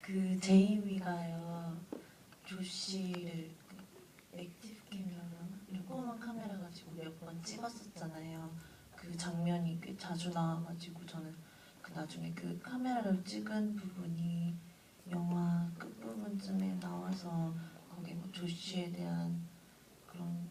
그 제이미가요 조씨를 액티브 캠이라나 조그만 카메라 가지고 몇 번 찍었었잖아요. 그 장면이 꽤 자주 나와가지고 저는 그 나중에 그 카메라를 찍은 부분이 영화 끝부분쯤에 나와서 거기에 뭐 조씨에 대한 그런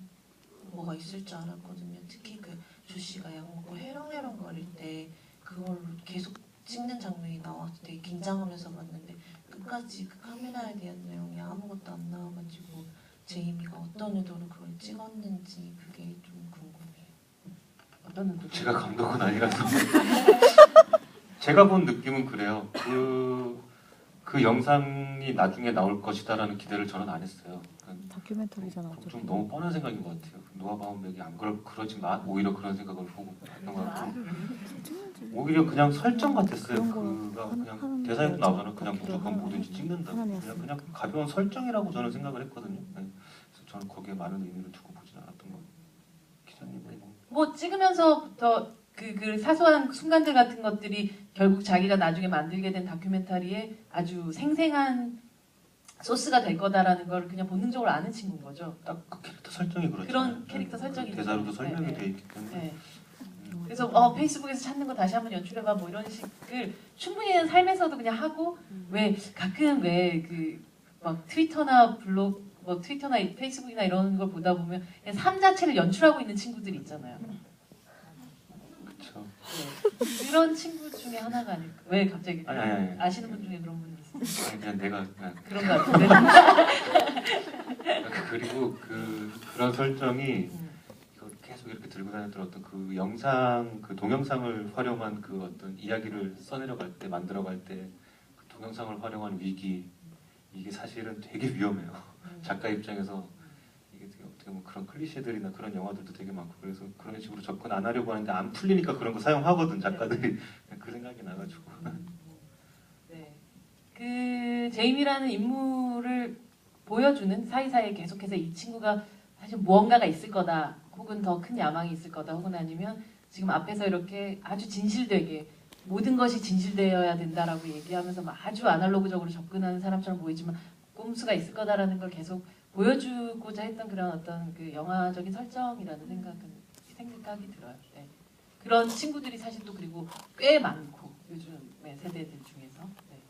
뭐가 있을 줄 알았거든요. 특히 그 조씨가 약 먹고 해롱해롱 거릴 때 그걸 계속 찍는 장면이 나와서 되게 긴장하면서 봤는데 끝까지 그 카메라에 대한 내용이 아무것도 안 나와가지고 제이미가 어떤 의도로 그걸 찍었는지 그게 좀 궁금해요. 어떤 의도? 제가 감독은 아니라서 제가 본 느낌은 그래요. 그 영상이 나중에 나올 것이다라는 기대를 저는 안 했어요. 다큐멘터리잖아. 좀 너무 뻔한 생각인 것 같아요. 노아 바운백이 안 그러지 마. 오히려 그런 생각을 보고 했던 것 같고 오히려 그냥 설정 같았어요. 그가 그냥 대사에도 나오잖아요. 그냥 무조건 뭐든지 찍는다. 그냥 가벼운 설정이라고 저는 생각을 했거든요. 네. 그래서 저는 거기에 많은 의미를 두고 보진 않았던 것 기자님은 뭐 찍으면서부터 그 사소한 순간들 같은 것들이 결국 자기가 나중에 만들게 된 다큐멘터리에 아주 생생한 소스가 될 거다라는 걸 그냥 본능적으로 아는 친구인 거죠. 딱 그 캐릭터 설정이 그렇죠. 그런 캐릭터 설정이 대사로도 있죠. 설명이 네, 돼 있기 때문에. 네. 그래서 페이스북에서 찾는 거 다시 한번 연출해봐 뭐 이런 식을 충분히 삶에서도 그냥 하고 왜 가끔 왜 그 막 트위터나 블로그 뭐 트위터나 페이스북이나 이런 걸 보다 보면 그냥 삶 자체를 연출하고 있는 친구들이 있잖아요. 그렇죠. 네. 그런 친구 중에 하나가 아닐까. 왜 갑자기 아니. 아시는 분 중에 그런 분이 있어요? 아니 그냥 내가 그냥 그런 거 같은데. 그리고 그런 설정이 이걸 계속 이렇게 들고 다녔던 어떤 그 영상 그 동영상을 활용한 그 어떤 이야기를 써내려갈 때 만들어갈 때 그 동영상을 활용한 위기 이게 사실은 되게 위험해요. 작가 입장에서 이게 되게 어떻게 보면 그런 클리셰들이나 그런 영화들도 되게 많고 그래서 그런 식으로 접근 안 하려고 하는데 안 풀리니까 그런 거 사용하거든 작가들이. 그 생각이 나가지고. 네. 그 제임이라는 인물을 보여주는 사이사이에 계속해서 이 친구가 사실 무언가가 있을 거다 혹은 더 큰 야망이 있을 거다 혹은 아니면 지금 앞에서 이렇게 아주 진실되게 모든 것이 진실되어야 된다라고 얘기하면서 막 아주 아날로그적으로 접근하는 사람처럼 보이지만 꼼수가 있을 거다라는 걸 계속 보여주고자 했던 그런 어떤 그 영화적인 설정이라는 생각이 들어요. 네. 그런 친구들이 사실 또 그리고 꽤 많고 요즘의 세대들 중에서. 네.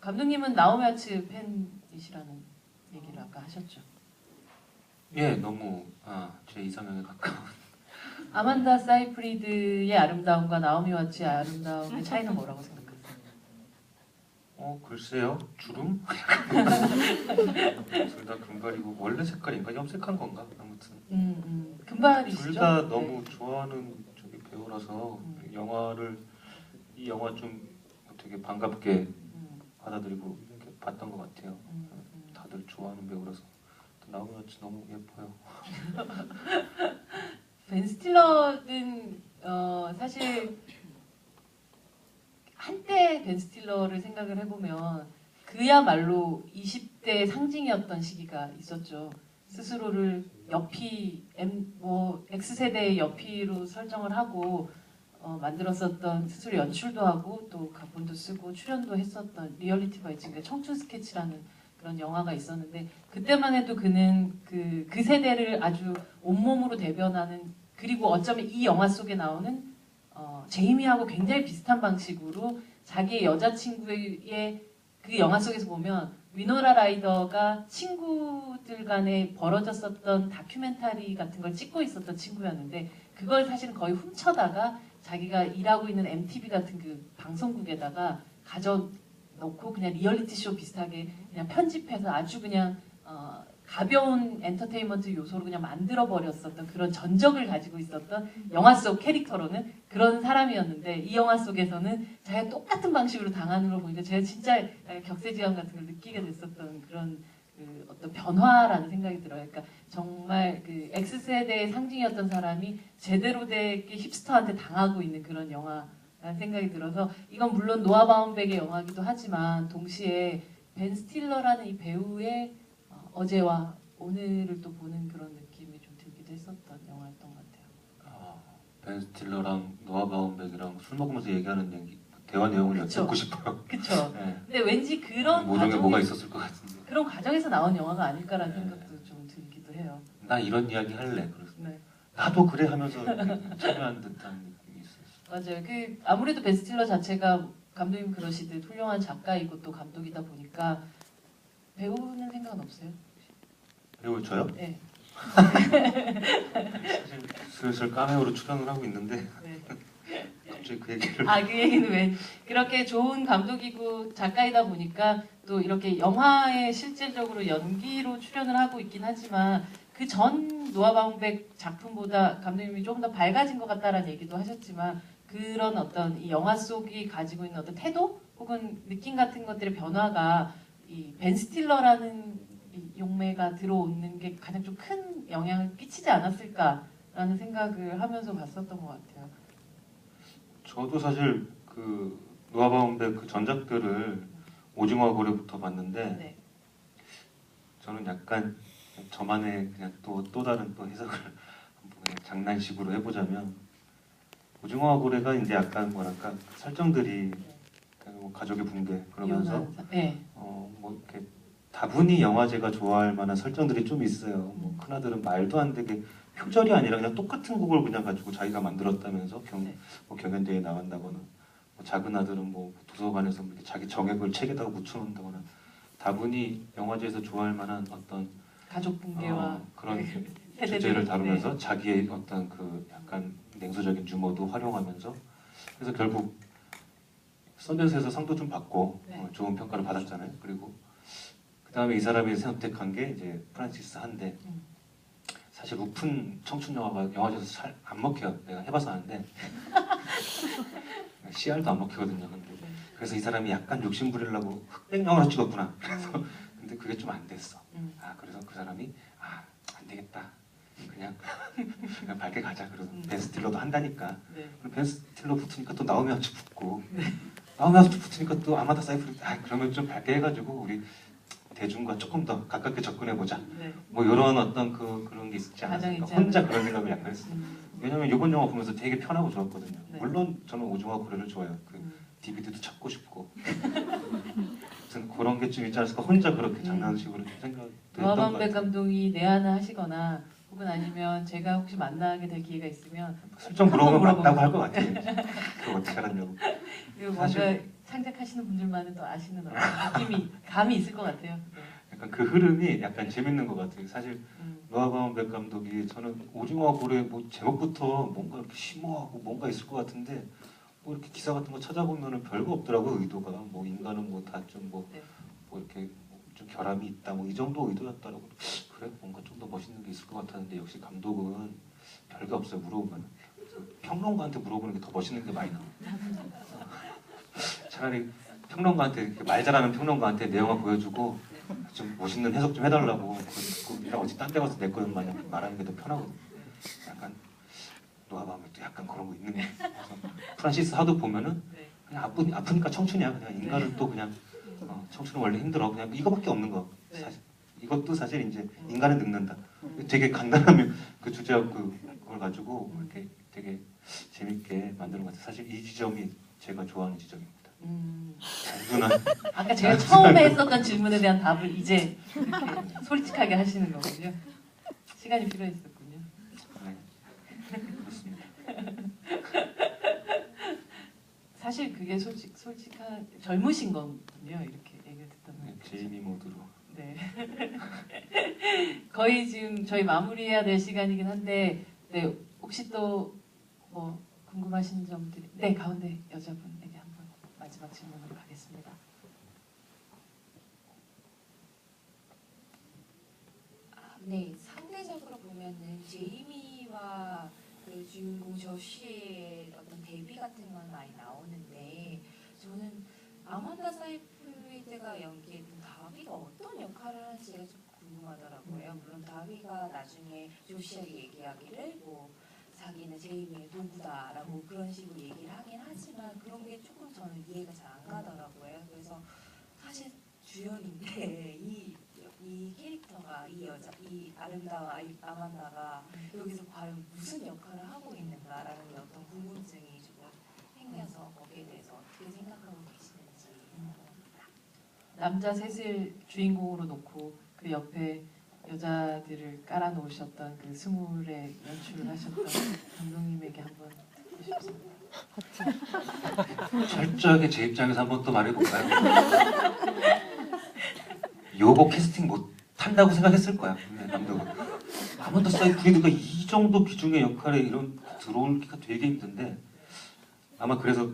감독님은 나오미 와츠 팬이시라는 얘기를 아까 하셨죠. 예, 너무 제 이상형에 가까운. 아만다 사이프리드의 아름다움과 나오미 와츠의 아름다움의 차이는 뭐라고 생각하세요? 글쎄요. 주름? 둘 다 금발이고 원래 색깔인가? 염색한 건가? 아무튼 금발이시죠? 둘 다 네. 너무 좋아하는 저기 배우라서 이 영화 좀 되게 반갑게 받아들이고 이렇게 봤던 것 같아요. 다들 좋아하는 배우라서 나오미 와츠 너무 예뻐요. 벤 스틸러는 사실 한때 벤 스틸러를 생각을 해보면 그야말로 20대 상징이었던 시기가 있었죠. 스스로를 X세대의 여피로 설정을 하고 만들었었던 스스로 연출도 하고 또 각본도 쓰고 출연도 했었던 리얼리티 바이즈 그러니까 청춘 스케치라는 그런 영화가 있었는데 그때만 해도 그는 그 세대를 아주 온몸으로 대변하는 그리고 어쩌면 이 영화 속에 나오는 제이미하고 굉장히 비슷한 방식으로 자기의 여자친구의 그 영화 속에서 보면 위노라 라이더가 친구들 간에 벌어졌었던 다큐멘터리 같은 걸 찍고 있었던 친구였는데 그걸 사실은 거의 훔쳐다가 자기가 일하고 있는 MTV 같은 그 방송국에다가 가져놓고 그냥 리얼리티 쇼 비슷하게 그냥 편집해서 아주 그냥 가벼운 엔터테인먼트 요소로 그냥 만들어버렸었던 그런 전적을 가지고 있었던 영화 속 캐릭터로는 그런 사람이었는데 이 영화 속에서는 자기가 똑같은 방식으로 당하는 걸 보니까 제가 진짜 격세지감 같은 걸 느끼게 됐었던 그런 그 어떤 변화라는 생각이 들어요. 그러니까 정말 그 X세대의 상징이었던 사람이 제대로 되게 힙스터한테 당하고 있는 그런 영화라는 생각이 들어서 이건 물론 노아 바운백의 영화기도 하지만 동시에 벤 스틸러라는 이 배우의 어제와 오늘을 또 보는 그런 느낌이 좀 들기도 했었던 영화였던 것 같아요. 벤 스틸러랑 노아 바운백이랑 술 먹으면서 얘기하는 대화 내용을 그쵸. 엿듣고 싶어요. 그쵸. 네. 근데 왠지 그런 모종에 과정에 뭐가 있었을 것 같은데. 그런 과정에서 나온 영화가 아닐까라는 네. 생각도 좀 들기도 해요. 나 이런 이야기 할래. 그래서 네. 나도 그래 하면서 참여한 듯한 느낌이 있었어요. 맞아요. 그 아무래도 벤 스틸러 자체가 감독님 그러시듯 훌륭한 작가이고 또 감독이다 보니까 배우는 생각은 없어요? 그리고 저요? 네. 사실 슬슬 카메오로 출연을 하고 있는데 네. 갑자기 그 얘기를 아, 그 얘기는 왜 그렇게 좋은 감독이고 작가이다 보니까 또 이렇게 영화에 실질적으로 연기로 출연을 하고 있긴 하지만 그 전 노아 바움백 작품보다 감독님이 조금 더 밝아진 것 같다라는 얘기도 하셨지만 그런 어떤 이 영화 속이 가지고 있는 어떤 태도 혹은 느낌 같은 것들의 변화가 이 벤 스틸러라는 이 용매가 들어오는 게 가장 좀 큰 영향을 끼치지 않았을까라는 생각을 하면서 봤었던 것 같아요. 저도 사실 그 노아 바움백 그 전작들을 오징어 고래부터 봤는데 네. 저는 약간 저만의 그냥 또 다른 또 해석을 한번 그냥 장난식으로 해보자면 오징어 고래가 이제 약간 뭐랄까 설정들이 그냥 뭐 가족의 붕괴 그러면서 이혼한 네. 뭐 이렇게 다분히 영화제가 좋아할 만한 설정들이 좀 있어요. 뭐 큰아들은 말도 안 되게 표절이 아니라 그냥 똑같은 곡을 그냥 가지고 자기가 만들었다면서 네. 뭐 경연대회에 나간다거나 뭐 작은 아들은 뭐 도서관에서 뭐 이렇게 자기 정액을 책에다가 묻혀놓는다거나 다분히 영화제에서 좋아할 만한 어떤 가족 붕괴와 그런 세대들, 주제를 다루면서 자기의 어떤 그 약간 냉소적인 유머도 활용하면서 그래서 결국 썬댄스에서 상도 좀 받고 네. 좋은 평가를 받았잖아요. 그리고 그 다음에 이 사람이 선택한 게 이제 프란시스 한데 사실 우픈 청춘 영화가 영화제에서 잘 안 먹혀요. 내가 해봐서 아는데 CR도 안 먹히거든요. 근데 그래서 이 사람이 약간 욕심 부리려고 흑백 영화로 찍었구나. 그래서 근데 그게 좀 안 됐어. 그래서 그 사람이 안 되겠다. 그냥 밝게 가자. 그래서 벤 스틸러도 한다니까. 네. 그럼 벤 스틸러 붙으니까 또 나오미 워츠 붙고 나오미 워츠 붙으니까 또 아마다 사이프리 그러면 좀 밝게 해가지고 우리 대중과 조금 더 가깝게 접근해 보자. 네. 뭐 이런 어떤 그런 게 있지 가정이 않았을까. 있지 혼자 않을까. 그런 생각을 약간 했어요. 왜냐면 이번 영화 보면서 되게 편하고 좋았거든요. 네. 물론 저는 오징어 고래를 좋아해요. 그 DVD도 찾고 싶고. 아무튼 그런 게 좀 있지 않았을까. 혼자 그렇게 장난식으로 생각했던 것 노아 바움백 같아요. 감독이 내한을 하시거나 혹은 아니면 제가 혹시 만나게 될 기회가 있으면 슬쩍 물어보면 물어보고. 맞다고 할 것 같아요. 그거 어떻게 알았냐고. 그리고 뭔가 사실- 창작하시는 분들만은 또 아시는 어떤 느낌이 감이 있을 것 같아요. 네. 약간 그 흐름이 약간 재밌는 것 같아요. 사실 음. 노아 바움백 감독이 저는 오징어 고래 뭐 제목부터 뭔가 이렇게 심오하고 뭔가 있을 것 같은데 뭐 이렇게 기사 같은 거 찾아보면은 별거 없더라고. 의도가 뭐 인간은 뭐 다 좀 뭐 네. 이렇게 좀 결함이 있다 뭐 이 정도 의도였다라고. 그래 뭔가 좀 더 멋있는 게 있을 것 같았는데 역시 감독은 별게 없어요. 물어보면 평론가한테 물어보는 게 더 멋있는 게 많이 나와. 차라리 평론가한테 이렇게 말 잘하는 평론가한테 내 영화 보여주고 좀 멋있는 해석 좀 해달라고 그 내가 어디 딴 데 가서 내 거는 마냥 말하는 게 더 편하거든. 약간 노아 바움백도 약간 그런 거 있는 거야. 그래서 프란시스 하도 보면은 네. 그냥 아프니까 청춘이야. 그냥 인간은 또 그냥 청춘은 원래 힘들어. 그냥 이거밖에 없는 거. 네. 사실 이것도 사실 이제 인간은 늙는다. 되게 간단한 그 주제와 그걸 가지고 이렇게 되게 재밌게 만드는 것 같아요. 사실 이 지점이 제가 좋아하는 지점입니다. 누나 아까 제가 처음에 했었던 질문에 대한 답을 이제 이렇게 솔직하게 하시는 거군요. 시간이 필요했었군요. 네, 그렇습니다. 사실 그게 솔직한 젊으신 거군요. 이렇게 얘기를 듣다 네, 보니까. 제이미 모드로. 네. 거의 지금 저희 마무리해야 될 시간이긴 한데, 네, 혹시 또 뭐 궁금하신 점들이, 네, 가운데 여자분에게 한번 마지막 질문으로 가겠습니다. 네, 상대적으로 보면은 제이미와 그 주인공 조시의 어떤 대비 같은 건 많이 나오는데 저는 아만다 사이프리드가 연기했던 다비가 어떤 역할을 하는지가 좀 궁금하더라고요. 물론 다비가 나중에 조시에게 얘기하기를 뭐 자기는 제이미의 도구다라고 그런 식으로 얘기를 하긴 하지만 그런 게 조금 저는 이해가 잘 안 가더라고요. 그래서 사실 주연인데 이 캐릭터가 이 아름다운 아만다가 여기서 과연 무슨 역할을 하고 있는가라는 어떤 궁금증이 조금 생겨서 거기에 대해서 어떻게 어떻게 생각하고 계시는지. 남자 셋을 주인공으로 놓고 그 옆에 여자들을 깔아 놓으셨던 그 스물의 연출을 하셨던 감독님에게 한번 듣고 싶습니다. 철저하게 제 입장에서 한번 또 말해볼까요? 요거 캐스팅 못 한다고 생각했을 거야. 감독은. 아마도 사이프리드가 이 정도 비중의 역할에 이런 들어오기가 되게 힘든데 아마 그래서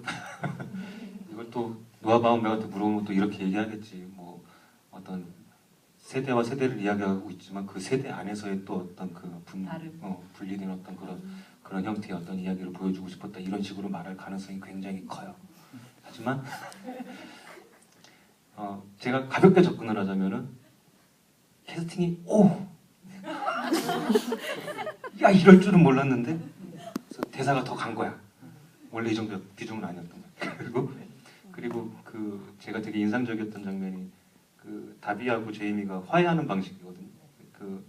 이걸 또 노아 바운베한테 물어보면 또 이렇게 얘기하겠지. 뭐 어떤 세대와 세대를 이야기하고 있지만 그 세대 안에서의 또 어떤 그 다름. 분리된 어떤 그런 형태의 어떤 이야기를 보여주고 싶었다 이런 식으로 말할 가능성이 굉장히 커요. 하지만 제가 가볍게 접근을 하자면은 캐스팅이 야 이럴 줄은 몰랐는데 그래서 대사가 더 간 거야. 원래 이 정도 비중은 아니었던 거야. 그리고 그 제가 되게 인상적이었던 장면이 그 다비하고 제이미가 화해하는 방식이거든요. 그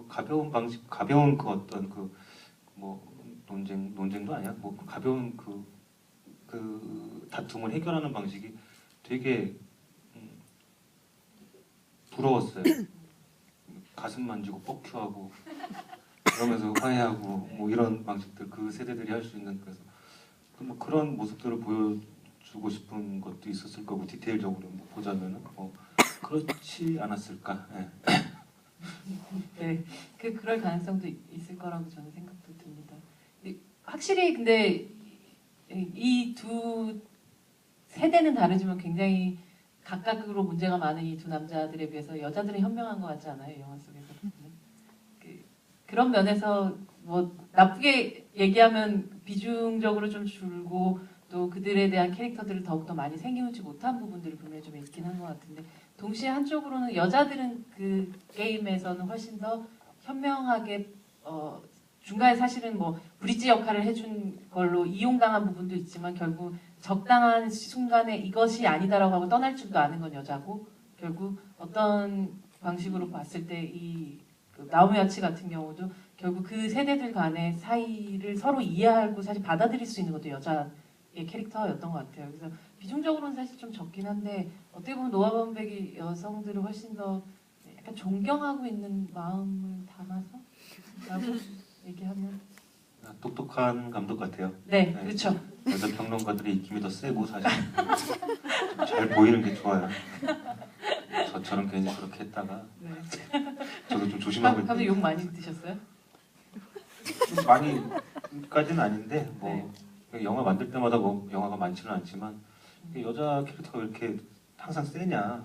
가벼운 그 어떤 그 뭐 논쟁도 아니야. 뭐 가벼운 그 다툼을 해결하는 방식이 되게 부러웠어요. 가슴 만지고 뻑큐하고 그러면서 화해하고 뭐 이런 방식들 그 세대들이 할 수 있는 그래서 뭐 그런 모습들을 보여주고 싶은 것도 있었을 거고 디테일적으로 뭐 보자면은 그렇지 않았을까. 네. 네, 그럴 가능성도 있을 거라고 저는 생각도 듭니다. 확실히 근데 이 두 세대는 다르지만 굉장히 각각으로 문제가 많은 이 두 남자들에 비해서 여자들은 현명한 것 같지 않아요? 영화 속에서 보면. 그런 면에서 뭐 나쁘게 얘기하면 비중적으로 좀 줄고 또 그들에 대한 캐릭터들을 더욱더 많이 생겨오지 못한 부분들이 분명히 좀 있긴 한 것 같은데 동시에 한쪽으로는 여자들은 그 게임에서는 훨씬 더 현명하게 중간에 사실은 뭐 브릿지 역할을 해준 걸로 이용당한 부분도 있지만 결국 적당한 순간에 이것이 아니다라고 하고 떠날 줄도 아는 건 여자고 결국 어떤 방식으로 봤을 때 이 나오미 와츠 같은 경우도 결국 그 세대들 간의 사이를 서로 이해하고 사실 받아들일 수 있는 것도 여자의 캐릭터였던 것 같아요. 그래서 비중적으로는 사실 좀 적긴 한데 어떻게 보면 노아 범백이 여성들을 훨씬 더 약간 존경하고 있는 마음을 담아서 라고 얘기하면 똑똑한 감독 같아요. 네, 네. 그렇죠. 여자 평론가들의 입김이 더 세고 사실 잘 보이는 게 좋아요. 저처럼 괜히 그렇게 했다가 네. 저도 좀 조심하고 감독 있거든요. 욕 많이 드셨어요? 좀 많이까지는 아닌데 뭐 영화 만들 때마다 뭐 영화가 많지는 않지만 여자 캐릭터가 왜 이렇게 항상 세냐,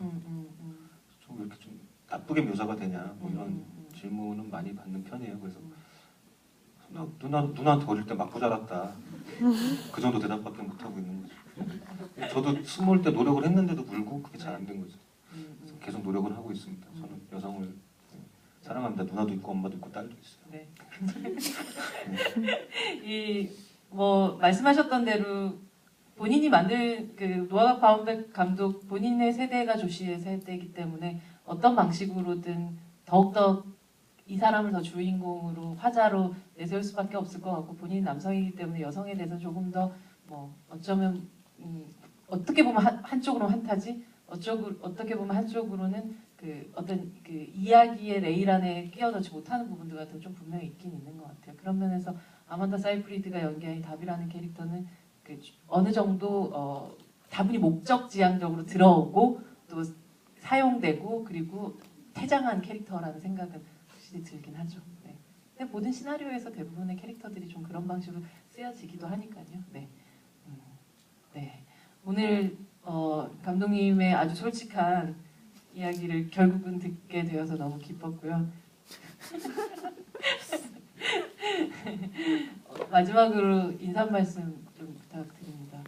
좀 이렇게 좀 나쁘게 묘사가 되냐 뭐 이런 질문은 많이 받는 편이에요. 그래서 누나한테 어릴 때 맞고 자랐다. 그 정도 대답밖에 못 하고 있는 거죠. 저도 스물 때 노력을 했는데도 불구하고 그게 잘 안 된 거죠. 그래서 계속 노력을 하고 있습니다. 저는 여성을 사랑합니다. 누나도 있고 엄마도 있고 딸도 있어요. 네. 이 뭐 말씀하셨던 대로 본인이 만든 그 노아 바운백 감독 본인의 세대가 조시의 세대이기 때문에 어떤 방식으로든 더욱더 이 사람을 더 주인공으로 화자로 내세울 수밖에 없을 것 같고 본인이 남성이기 때문에 여성에 대해서 조금 더 뭐 어쩌면 어떻게 보면 한쪽으로 한타지 어떻게 보면 한쪽으로는 그 어떤 그 이야기의 레일 안에 끼어들지 못하는 부분들 같은 좀 분명히 있긴 있는 것 같아요. 그런 면에서 아만다 사이프리드가 연기한 다비라는 캐릭터는 그 어느 정도 다분히 목적지향적으로 들어오고 또 사용되고 그리고 퇴장한 캐릭터라는 생각은 확실히 들긴 하죠. 네. 근데 모든 시나리오에서 대부분의 캐릭터들이 좀 그런 방식으로 쓰여지기도 하니까요. 네. 네. 오늘 감독님의 아주 솔직한 이야기를 결국은 듣게 되어서 너무 기뻤고요. 마지막으로 인사 말씀 좀 부탁드립니다.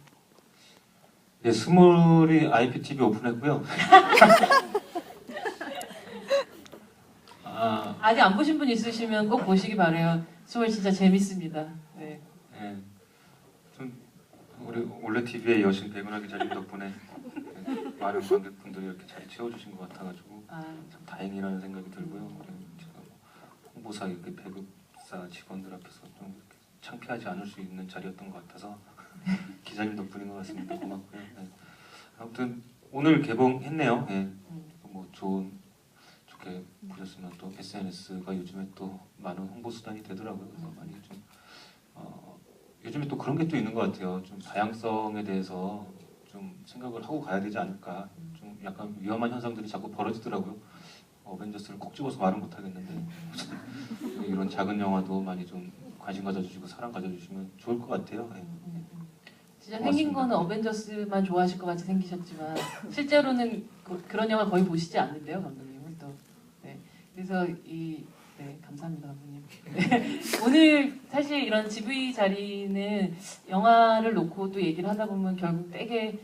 예, 스물이 IPTV 오픈했고요. 아직 안 보신 분 있으시면 꼭 보시기 바래요. 스물 진짜 재밌습니다. 네. 예, 좀 우리 올레 TV의 여신 백은하 기자님 덕분에 많은 관객분들이 이렇게 자리 채워주신 것 같아가지고 참 다행이라는 생각이 들고요. 제가 뭐 홍보사 이렇게 배급사 직원들 앞에서 좀 이렇게 창피하지 않을 수 있는 자리였던 것 같아서 기자님 덕분인 것 같습니다. 고맙고요. 네. 아무튼 오늘 개봉했네요. 예. 뭐 좋게 보셨으면 또 SNS가 요즘에 또 많은 홍보 수단이 되더라고요. 그래서 많이 좀 요즘에 또 그런 게 또 있는 것 같아요. 좀 다양성에 대해서 좀 생각을 하고 가야 되지 않을까. 좀 약간 위험한 현상들이 자꾸 벌어지더라고요. 어벤져스를 꼭 집어서 말은 못 하겠는데 이런 작은 영화도 많이 좀 관심 가져주시고 사랑 가져주시면 좋을 것 같아요. 예. 진짜 고맙습니다. 생긴 거는 어벤져스만 좋아하실 것 같이 생기셨지만 실제로는 그런 영화 거의 보시지 않는데요, 감독님은 또. 네. 그래서 네, 감사합니다, 감독님. 네. 오늘 사실 이런 GV 자리는 영화를 놓고 또 얘기를 하다 보면 결국 되게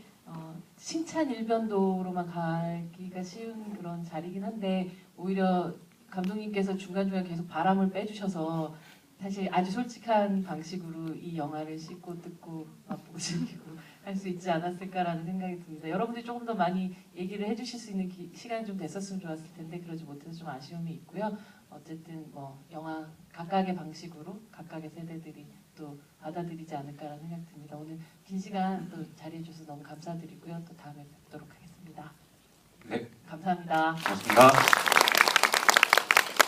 칭찬 일변도로만 가기가 쉬운 그런 자리긴 한데 오히려 감독님께서 중간중간 계속 바람을 빼주셔서 사실 아주 솔직한 방식으로 이 영화를 씻고 뜯고 맛보고 즐기고 할 수 있지 않았을까라는 생각이 듭니다. 여러분들이 조금 더 많이 얘기를 해주실 수 있는 시간이 좀 됐었으면 좋았을 텐데 그러지 못해서 좀 아쉬움이 있고요. 어쨌든 뭐 영화 각각의 방식으로 각각의 세대들이 또 받아들이지 않을까라는 생각이 듭니다. 오늘 긴 시간 또 자리해 주셔서 너무 감사드리고요. 또 다음에 뵙도록 하겠습니다. 네, 감사합니다. 고맙습니다.